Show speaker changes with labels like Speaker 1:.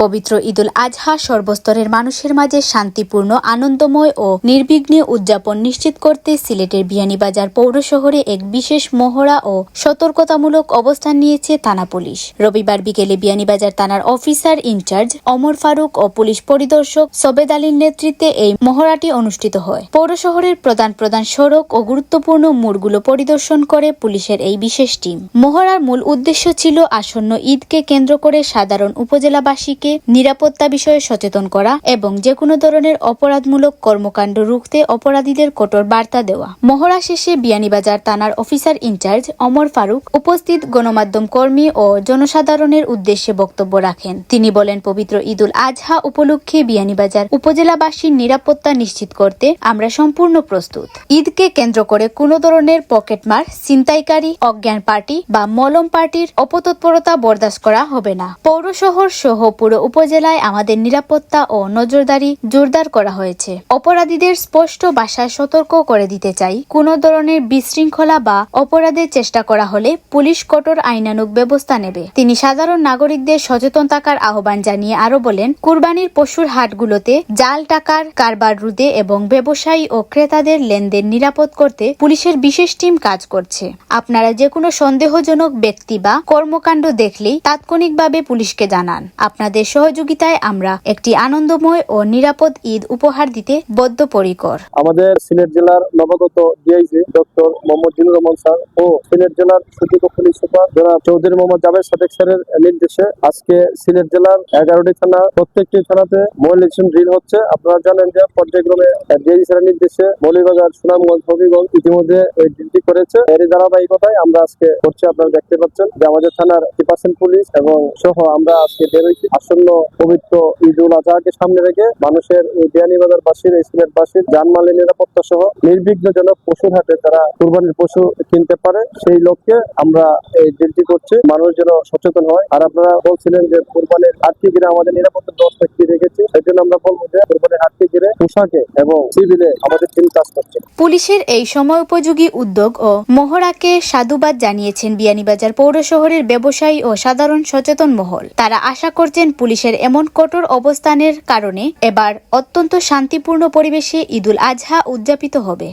Speaker 1: পবিত্র ঈদুল আজহা সর্বস্তরের মানুষের মাঝে শান্তিপূর্ণ, আনন্দময় ও নির্বিঘ্নে উদযাপন নিশ্চিত করতে সিলেটের বিয়ানীবাজার পৌর শহরে এক বিশেষ মহড়া ও সতর্কতামূলক অবস্থান নিয়েছে থানা পুলিশ। রবিবার বিকেলে বিয়ানীবাজার থানার অফিসার ইনচার্জ ওমর ফারুক ও পুলিশ পরিদর্শক সবেদ আলীর নেতৃত্বে এই মহড়াটি অনুষ্ঠিত হয়। পৌর শহরের প্রধান প্রধান সড়ক ও গুরুত্বপূর্ণ মোড়গুলো পরিদর্শন করে পুলিশের এই বিশেষ টিম। মহড়ার মূল উদ্দেশ্য ছিল আসন্ন ঈদকে কেন্দ্র করে সাধারণ উপজেলাবাসীকে নিরাপত্তা বিষয়ে সচেতন করা এবং যে কোনো ধরনের অপরাধমূলক কর্মকাণ্ড রুখতে অপরাধীদের কঠোর বার্তা দেওয়া। মহড়া শেষে বিয়ানীবাজার থানার অফিসার ইনচার্জ ওমর ফারুক উপস্থিত গণমাধ্যম কর্মী ও জনসাধারণের উদ্দেশ্যে বক্তব্য রাখেন। তিনি বলেন, পবিত্র ঈদুল আজহা উপলক্ষে বিয়ানীবাজার উপজেলাবাসীর নিরাপত্তা নিশ্চিত করতে আমরা সম্পূর্ণ প্রস্তুত। ঈদকে কেন্দ্র করে কোনো ধরনের পকেটমার, ছিনতাইকারী, অজ্ঞান পার্টি বা মলম পার্টির অপতৎপরতা বরদাস্ত করা হবে না। পৌর শহর সহ পুরো উপজেলায় আমাদের নিরাপত্তা ও নজরদারি জোরদার করা হয়েছে। অপরাধীদের স্পষ্ট ভাষায় সতর্ক করে দিতে চাই, কোনো ধরনের বিশৃঙ্খলা বা অপরাধের চেষ্টা করা হলে পুলিশ কঠোর আইনানুগ ব্যবস্থা নেবে। তিনি সাধারণ নাগরিকদের সচেতন থাকার আহ্বান জানিয়ে আরো বলেন, কুরবানির পশুর হাটগুলোতে জাল টাকার কারবার রোধে এবং ব্যবসায়ী ও ক্রেতাদের লেনদেন নিরাপদ করতে পুলিশের বিশেষ টিম কাজ করছে। আপনারা যে কোনো সন্দেহজনক ব্যক্তি বা কর্মকাণ্ড দেখলেই তাৎক্ষণিকভাবে পুলিশকে জানান। আপনাদের সহযোগিতায় আমরা একটি আনন্দময় ও নিরাপদ ঈদ উপহার দিতে বদ্ধপরিকর।
Speaker 2: আমাদের সিলেট জেলার নবাগত DIG doctor Mohammad Zillur Rahman sir ও সিলেট জেলার সুযোগ্য পুলিশ সুপার জনাব চৌধুরী মোহাম্মদ জাভেদ সাদেক স্যারের নির্দেশে আজকে সিলেট জেলার 11টি থানা, প্রত্যেকটি থানাতে মনিটরিং ড্রিল হচ্ছে। আপনারা জানেন যে পর্যায়ক্রমে ডিআইজি স্যারের নির্দেশে মৌলভীবাজার, সুনামগঞ্জ, হবিগঞ্জ ইতিমধ্যে এই ড্রিলটি করেছে। এরই ধারাবাহিকতায় আমরা আজকে করছি। আপনারা দেখতে পাচ্ছেন যে আমাদের থানার 30% পুলিশ এবং সহ আমরা আজকে বের হয়েছি। আসন্ন পবিত্র ঈদুল আজহাকে সামনে রেখে মানুষের বিয়ানীবাজারবাসীর, সিলেটবাসীর জানমালের নিরাপত্তা সহ নির্বিঘ্ন যেন পশুর হাটে তারা কুরবানির পশু কিনতে পারে, সেই লক্ষ্যে আমরা এই ড্রিলটি করছি। মানুষ যেন সচেতন হয়। আর আপনারা বলছিলেন যে কুরবানির হাটকে ঘিরে আমাদের নিরাপত্তা ব্যবস্থা কি রেখেছি, সেই জন্য আমরা বলবো যে কুরবানির হাটকে ঘিরে পোশাকে এবং সিভিলে আমাদের টিম কাজ করছে।
Speaker 1: পুলিশের এই সময় উপযোগী উদ্যোগ ও মহড়াকে সাধুবাদ জানিয়েছেন বিয়ানীবাজার পৌর শহরের ব্যবসায়ী ও সাধারণ সচেতন মহল। তারা আশা করছেন পুলিশের এমন কঠোর অবস্থানের কারণে এবার অত্যন্ত শান্তিপূর্ণ পরিবেশে ঈদুল আজহা উদযাপিত হবে।